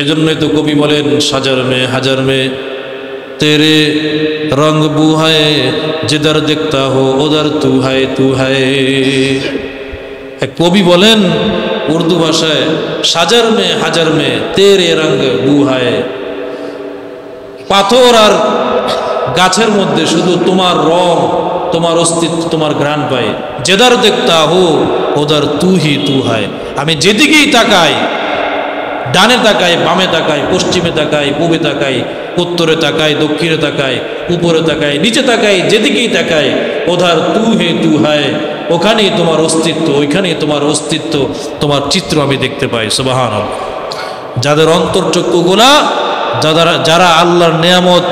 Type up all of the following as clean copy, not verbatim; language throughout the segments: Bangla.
এজন্যই তো কবি বলেন, সাজার মে হাজার মে তেরে রঙ বু হায়, जिधर देखता हो उधर तू है। এক কবি বলেন উর্দু ভাষায়, সাজার মে হাজার মে তেরে রঙ বু হায়, পাথর আর গাছের মধ্যে শুধু তোমার রং, তোমার অস্তিত্ব, তোমার ঘ্রাণ পায়। যেদার দেখতা হো ওদার তু হায়, আমি যেদিকেই তাকাই, ডানে তাকাই, বামে তাকাই, পশ্চিমে তাকাই, পূবে তাকাই, উত্তরে তাকাই, দক্ষিণে তাকাই, উপরে তাকাই, নিচে তাকাই, যেদিকেই তাকাই, ওধার তু হায়, ওখানেই তোমার অস্তিত্ব, ওইখানেই তোমার অস্তিত্ব, তোমার চিত্র আমি দেখতে পাই। সুবহানাল্লাহ। যাদের অন্তর্চক্ষুগুলা, যারা আল্লাহর নিয়ামত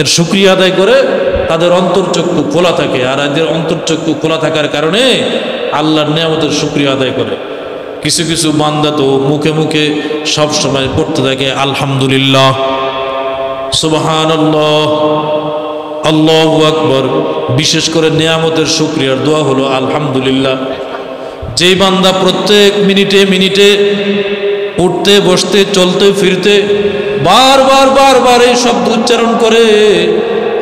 এর শুকরিয়া আদায় করে, তাদের অন্তর্চক্ষু খোলা থাকে। আর এদের অন্তর্চক্ষু খোলা থাকার কারণে আল্লাহর নিয়ামতের শুকরিয়া আদায় করে। কিছু কিছু বান্দা তো মুখে মুখে সব সময় পড়তে থাকে আলহামদুলিল্লাহ, সুবহানাল্লাহ, আল্লাহু আকবার। বিশেষ করে নিয়ামতের শুকরিয়ার দোয়া হলো আলহামদুলিল্লাহ। যেই বান্দা প্রত্যেক মিনিটে মিনিটে উঠতে বসতে চলতে ফিরতে বারবার বারবার এই শব্দ উচ্চারণ করে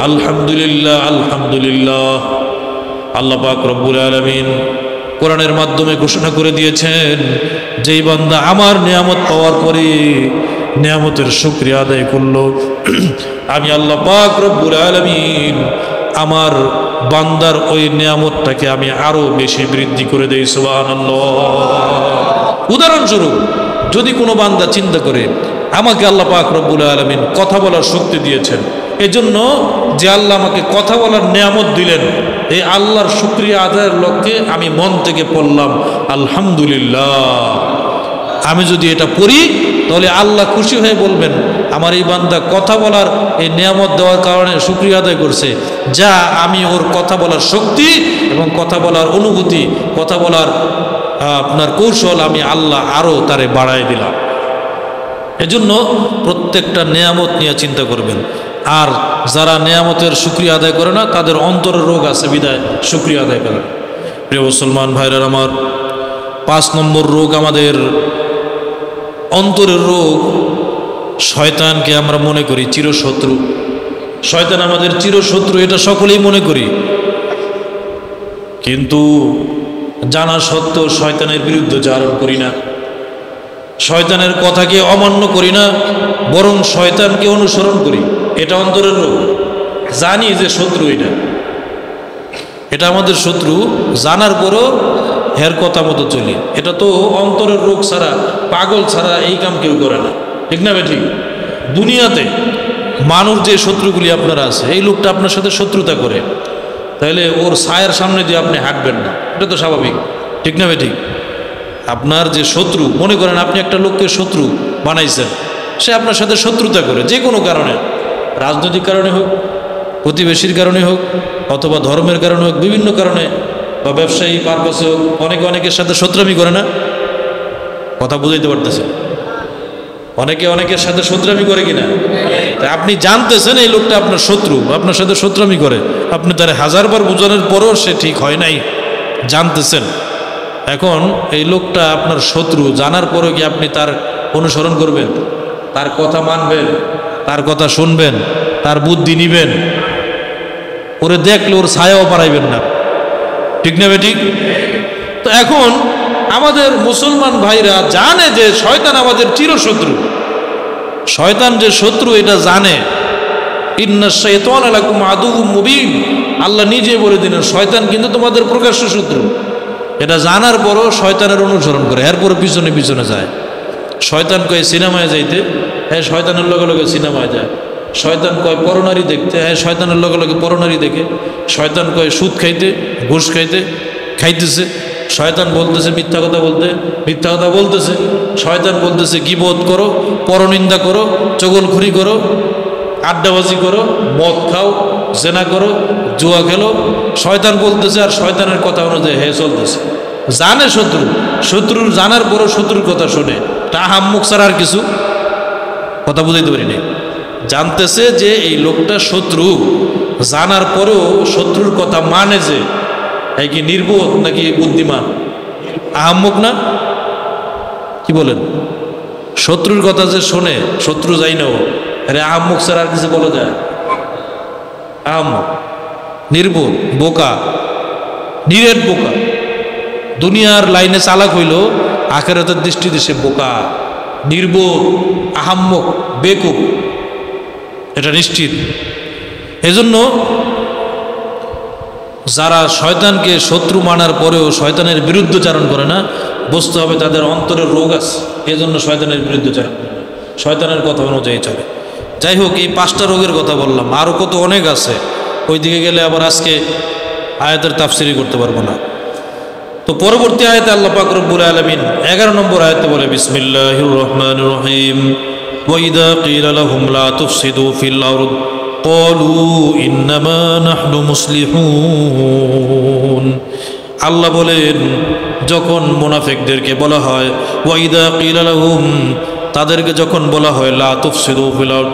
আলহামদুলিল্লাহ আলহামদুলিল্লাহ, আল্লাহ পাক রব্বুল আলামিন কোরআনের মাধ্যমে ঘোষণা করে দিয়েছেন, যেই বান্দা আমার নিয়ামত পাওয়ার পরে নিয়ামতের শুকরিয়া আদায় করলো, আমি আল্লাহ পাক রব্বুল আলামিন আমার বান্দার ওই নিয়ামতটাকে আমি আরো বেশি বৃদ্ধি করে দেই। সুবহানাল্লাহ। উদাহরণস্বরূপ, যদি কোনো বান্দা চিন্তা করে আমাকে আল্লাহ পাক রব্বুল আলামিন কথা বলার শক্তি দিয়েছেন, এজন্য যে আল্লাহ আমাকে কথা বলার নিয়ামত দিলেন, এই আল্লাহর শুকরিয়া আদায়ের লক্ষ্যে আমি মন থেকে পড়লাম আলহামদুলিল্লাহ। আমি যদি এটা পড়ি তাহলে আল্লাহ খুশি হয়ে বলবেন, আমার এই বান্দা কথা বলার এই নিয়ামত দেওয়ার কারণে শুকরিয়া আদায় করছে, যা আমি ওর কথা বলার শক্তি এবং কথা বলার অনুভূতি, কথা বলার আপনার কৌশল আমি আল্লাহ আরো তারে বাড়ায় দিলাম। এজন্য প্রত্যেকটা নিয়ামত নিয়ে চিন্তা করবেন। আর যারা নিয়ামতের শুকরিয়া আদায় করে না, তাদের অন্তরের রোগ আছে বিদায় শুকরিয়া আদায় করে। প্রিয় মুসলমান ভাইরা আমার, 5 নম্বর রোগ আমাদের অন্তরের রোগ। শয়তানকে আমরা মনে করি চিরশত্রু। শয়তান আমাদের চিরশত্রু, এটা সকলেই মনে করি, কিন্তু জানা সত্ত্বেও শয়তানের বিরুদ্ধে আচরণ করি না, শয়তানের কথাকে অমান্য করি না, বরং শয়তানকে অনুসরণ করি। এটা অন্তরের রোগ। জানি যে শত্রু এটা আমাদের শত্রু, জানার পরও হের কথা মতো চলি। এটা তো অন্তরের রোগ ছাড়া, পাগল ছাড়া এই কাম কেউ করে না, ঠিক না ঠিক? দুনিয়াতে মানুষ যে শত্রুগুলি আপনার আছে, এই লোকটা আপনার সাথে শত্রুতা করে, তাহলে ওর ছায়ের সামনে দিয়ে আপনি হাঁটবেন না, এটা তো স্বাভাবিক, ঠিক না ঠিক? আপনার যে শত্রু, মনে করেন আপনি একটা লোককে শত্রু বানাইছেন, সে আপনার সাথে শত্রুতা করে যে কোনো কারণে, রাজনৈতিক কারণে হোক, প্রতিবেশীর কারণে হোক, অথবা ধর্মের কারণে হোক, বিভিন্ন কারণে, বা ব্যবসায়ী পারপাসে হোক, অনেকের সাথে শত্রুমি করে না? কথা বুঝাইতে পারতেছে? অনেকের সাথে শত্রুমি করে কিনা? আপনি জানতেছেন এই লোকটা আপনার শত্রু, আপনার সাথে শত্রুমি করে, আপনি তার 1000 বার বোঝানোর পরও সে ঠিক হয় নাই, জানতেছেন। এখন এই লোকটা আপনার শত্রু জানার পরেও কি আপনি তার অনুসরণ করবেন? তার কথা মানবেন? তার কথা শুনবেন? তার বুদ্ধি নিবেন? ওরে দেখলে ওর ছায়াও পারাইবেন না, ঠিক না ঠিক? তো এখন আমাদের মুসলমান ভাইরা জানে যে শয়তান আমাদের চিরশত্রু, শয়তান যে শত্রু এটা জানে। ইন্নাশ শাইতানা লাকুম আদুউম মুবিন, আল্লাহ নিজে বলে দিলেন শয়তান কিন্তু তোমাদের প্রকাশ্য শত্রু। এটা জানার পরও শয়তানের অনুসরণ করে, এরপর পিছনে পিছনে যায়। শয়তান কয় সিনেমায় যাইতে, হ্যাঁ শয়তানের লগে লগে সিনেমায় যায়। শয়তান কয় পরনারী দেখতে, হ্যাঁ শয়তানের লগে লগে পরনারী দেখে। শয়তান কয় সুদ খাইতে, ঘুষ খাইতে, খাইতেছে। শয়তান বলতেছে মিথ্যা কথা বলতে, মিথ্যা কথা বলতেছে। শয়তান বলতেছে গীবত করো, পরনিন্দা করো, চগলখুরি করো, আড্ডাবাজি করো, মদ খাও, জেনা করো, জুয়া খেলো। শয়তান বলতেছে আর শয়তানের কথা অনুযায়ী হ্যাঁ চলতেছে। জানে শত্রু, শত্রুর জানার পরও শত্রুর কথা শোনে, তা হাম্মুখ ছাড়া আর কিছু কথা বুঝাইতে পারি না। জানতেছে যে এই লোকটা শত্রু, জানার পরেও শত্রুর কথা মানে, যে এই কি নির্বোধ নাকি বুদ্ধিমান? আহাম্মক না? কি বলেন? শত্রুর কথা যে শোনে, শত্রু যাই না, আরে আহম্মক স্যার আর কিছু বলা যায়? আহম্মক, নির্বোধ, বোকা, নিরেট বোকা। দুনিয়ার লাইনে চালাক হইল, আখিরাতের দৃষ্টিতে সে বোকা, নির্বোধ, আহাম্মক, বেকুব, এটা নিশ্চিত। এজন্য যারা শয়তানকে শত্রু মানার পরেও শয়তানের বিরুদ্ধচারণ করে না, বুঝতে হবে তাদের অন্তরের রোগ আছে। এজন্য শয়তানের বিরুদ্ধচারণ করে না, শয়তানের কথা অনুযায়ী চলে। যাই হোক, এই 5টা রোগের কথা বললাম, আরও কত অনেক আছে। ওই দিকে গেলে আবার আজকে আয়াতের তাফসিরই করতে পারবো না। তো পরবর্তী আয়াতে আল্লাহ পাক রব্বুল আলামিন 11 নম্বর আয়াতে বলে, বিসমিল্লাহির রহমানির রহিম, ওয়া ইযা ক্বিলা লাহুম লা তুফসিদু ফিল আরদ ক্বালু ইন্নামা নাহনু মুসলিহুন। আল্লাহ বলেন, যখন মুনাফিকদেরকে বলা হয়, ওয়া ইযা ক্বিলা লাহুম, তাদেরকে যখন বলা হয়, লা তুফসিদু ফিল আরদ,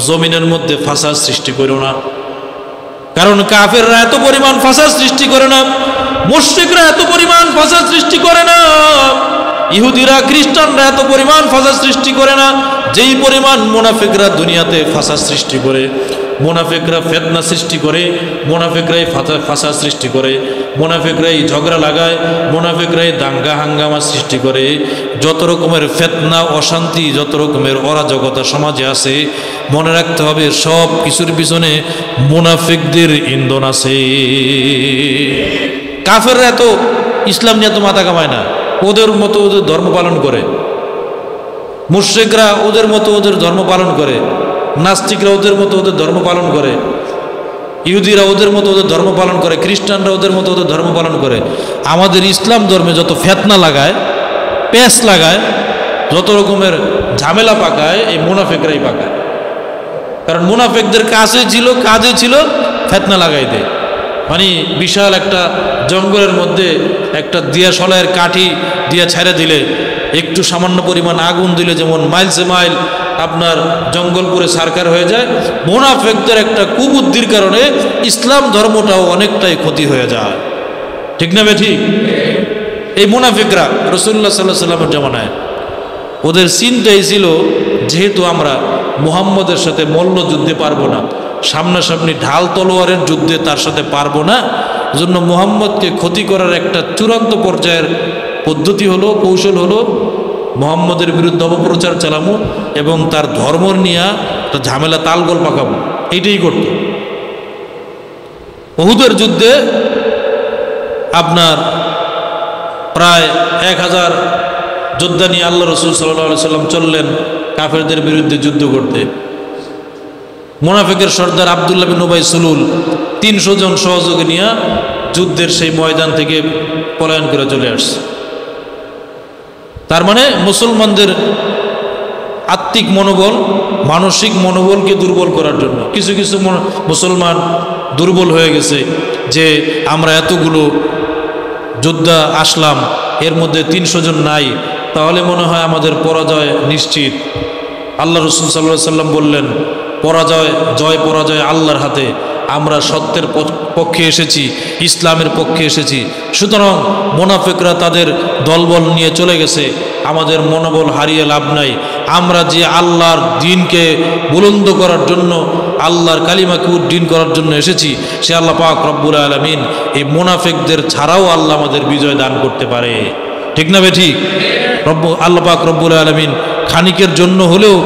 জমিনের মধ্যে ফাসাদ সৃষ্টি করো না। কারণ কাফেররা এত পরিমাণ ফাসাদ সৃষ্টি করে না, মুশরিকরা এত পরিমাণ ফাসাদ সৃষ্টি করে না, ইহুদিরা খ্রিস্টানরা এত পরিমাণ ফাসাদ সৃষ্টি করে না যেই পরিমাণ মুনাফিকরা দুনিয়াতে ফাসাদ সৃষ্টি করে। মুনাফিকরা ফিতনা সৃষ্টি করে, মুনাফিকরাই ফাসাদ সৃষ্টি করে, মুনাফিকরাই ঝগড়া লাগায়, মুনাফিকরাই দাঙ্গা হাঙ্গামা সৃষ্টি করে। যত রকমের ফিতনা, অশান্তি, যত রকমের অরাজকতা সমাজে আছে, মনে রাখতে হবে সব কিছুর পিছনে মুনাফিকদের ইন্ধন আছে। কাফেররা এত ইসলাম নিয়ে এত মাথা কামায় না, ওদের মতো ওদের ধর্ম পালন করে। মুশরিকরা ওদের মতো ওদের ধর্ম পালন করে, নাস্তিকরা ওদের মতো ওদের ধর্ম পালন করে, ইহুদিরা ওদের মতো ওদের ধর্ম পালন করে, খ্রিস্টানরা ওদের মতো ওদের ধর্ম পালন করে। আমাদের ইসলাম ধর্মে যত ফিতনা লাগায়, পেঁচ লাগায়, যত রকমের ঝামেলা পাকায়, এই মুনাফিকরাই পাকায়। কারণ মুনাফিকদের কাজে ছিল ফিতনা লাগাই দেয়। মানে বিশাল একটা জঙ্গলের মধ্যে একটা দিয়াশলাইয়ের কাঠি দিয়ে ছেড়ে দিলে, একটু সামান্য পরিমাণ আগুন দিলে যেমন মাইলসে মাইল আপনার জঙ্গল পুরে সারকার হয়ে যায়, মুনাফিকদের একটা কুবুদ্ধির কারণে ইসলাম ধর্মটাও অনেকটাই ক্ষতি হয়ে যায়। ঠিক না বে ঠিক? এই মুনাফিকরা রাসূলুল্লাহ সাল্লাল্লাহু আলাইহি ওয়াসাল্লামের জামানায় ওদের চিন্তাই ছিল, যেহেতু আমরা মুহাম্মদের সাথে মল্ল যুদ্ধে পারবো না, সামনাসামনি ঢাল তলোয়ারের যুদ্ধে তার সাথে পারবো না, জন্য মুহাম্মদকে ক্ষতি করার একটা চূড়ান্ত পর্যায়ের পদ্ধতি হলো, কৌশল হলো, মুহাম্মদের বিরুদ্ধে অপপ্রচার চালাবো এবং তার ধর্ম নিয়ে একটা ঝামেলা তালগোল পাকাবো, এইটাই করত। উহুদের যুদ্ধে আপনার প্রায় 1000 যোদ্ধা নিয়ে আল্লাহ রাসূল সাল্লাল্লাহু আলাইহি সাল্লাম চললেন কাফেরদের বিরুদ্ধে যুদ্ধ করতে। মুনাফিকের সর্দার আব্দুল্লাহ বিন উবাই সুলুল 300 জন সহযোগী নিয়ে যুদ্ধের সেই ময়দান থেকে পলায়ন করে চলে আসছে। তার মানে মুসলমানদের আত্মিক মনোবল, মানসিক মনোবলকে দুর্বল করার জন্য। কিছু কিছু মুসলমান দুর্বল হয়ে গেছে যে আমরা এতগুলো যোদ্ধা আসলাম, এর মধ্যে 300 জন নাই, তাহলে মনে হয় আমাদের পরাজয় নিশ্চিত। আল্লাহ রাসূল সাল্লাল্লাহু আলাইহি সাল্লাম বললেন, জয় পরাজয় আল্লাহর হাতে, আমরা সত্যের পক্ষে এসেছি, ইসলামের পক্ষে এসেছি। সুতরাং মুনাফিকরা তাদের দলবল নিয়ে চলে গেছে, আমাদের মনোবল হারিয়ে লাভ নাই। আমরা যে আল্লাহর দ্বীনকে বুলন্দ করার জন্য, আল্লাহর কালিমাকে উদ্দীন করার জন্য এসেছি, সে আল্লাহ পাক রব্বুল আলামিন এই মুনাফিকদের ছাড়াও আল্লাহ আমাদের বিজয় দান করতে পারে। ঠিক না বেঠি? আল্লাহ পাক রব্বুল আলামিন খানিকের জন্য হলেও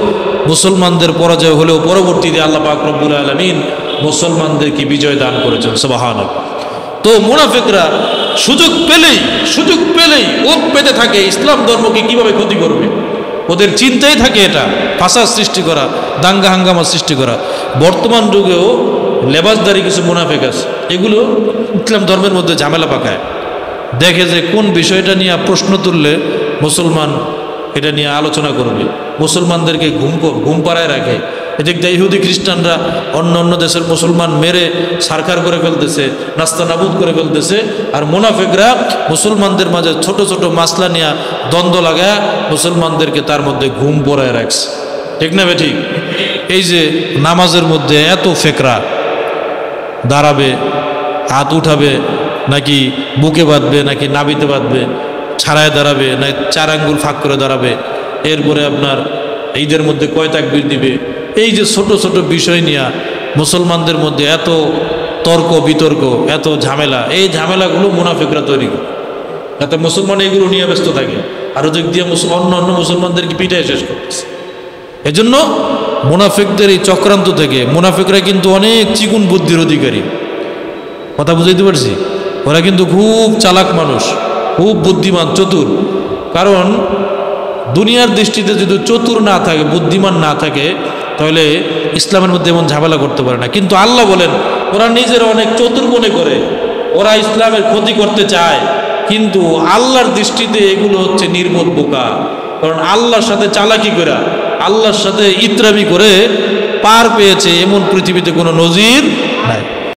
মুসলমানদের পরাজয় হলেও পরবর্তীতে আল্লাহ পাক রব্বুল আলামিন মুসলমানদেরকে বিজয় দান করেছেন। সুবহানাল্লাহ। তো মুনাফিকরা সুযোগ পেলেই ওত পেতে থাকে ইসলাম ধর্মকে কিভাবে ক্ষতি করবে, ওদের চিন্তাই থাকে এটা, ফাসাদ সৃষ্টি করা, দাঙ্গা হাঙ্গামা সৃষ্টি করা। বর্তমান যুগেও লেবাসদারি কিছু মুনাফিক আছে, এগুলো ইসলাম ধর্মের মধ্যে ঝামেলা পাকায়। দেখে যে কোন বিষয়টা নিয়ে প্রশ্ন তুললে মুসলমান এটা নিয়ে আলোচনা করবে, মুসলমানদেরকে ঘুম পাড়ায় রাখে। এদিক দিয়ে ইহুদি খ্রিস্টানরা অন্য দেশের মুসলমান মেরে সারখার করে ফেলতেছে, নাস্তা নাবুদ করে ফেলতেছে, আর মুনাফিকরা মুসলমানদের মাঝে ছোট ছোট মাসলা নিয়ে দ্বন্দ্ব লাগায় মুসলমানদেরকে তার মধ্যে ঘুম পড়ায় রাখছে। ঠিক না ঠিক? এই যে নামাজের মধ্যে এত ফেকরা, দাঁড়াবে, হাত উঠাবে নাকি বুকে বাঁধবে নাকি নাবিতে বাঁধবে, ছাড়ায় দাঁড়াবে না 4 আঙ্গুল ফাঁক করে দাঁড়াবে, এরপরে আপনার ঈদের মধ্যে কয় তাকবীর দিবে, এই যে ছোট ছোট বিষয় নিয়ে মুসলমানদের মধ্যে এত তর্ক বিতর্ক, এত ঝামেলা, এই ঝামেলাগুলো মুনাফিকরা তৈরি করে, যাতে মুসলমান এইগুলো নিয়ে ব্যস্ত থাকে, আরও দিক দিয়ে অন্য অন্য মুসলমানদেরকে পিটায় শেষ করতেছে। এজন্য মুনাফিকদের এই চক্রান্ত থেকে, মুনাফিকরা কিন্তু অনেক চিকুন বুদ্ধির অধিকারী, কথা বুঝাইতে পারছি? ওরা কিন্তু খুব চালাক মানুষ, খুব বুদ্ধিমান, চতুর। কারণ দুনিয়ার দৃষ্টিতে যদি চতুর না থাকে, বুদ্ধিমান না থাকে, তাহলে ইসলামের মধ্যে এমন ঝামেলা করতে পারে না। কিন্তু আল্লাহ বলেন ওরা নিজেরা অনেক চতুর মনে করে, ওরা ইসলামের ক্ষতি করতে চায়, কিন্তু আল্লাহর দৃষ্টিতে এগুলো হচ্ছে নির্মূল বোকা। কারণ আল্লাহর সাথে চালাকি করে, আল্লাহর সাথে ইত্রামি করে পার পেয়েছে এমন পৃথিবীতে কোনো নজির নাই।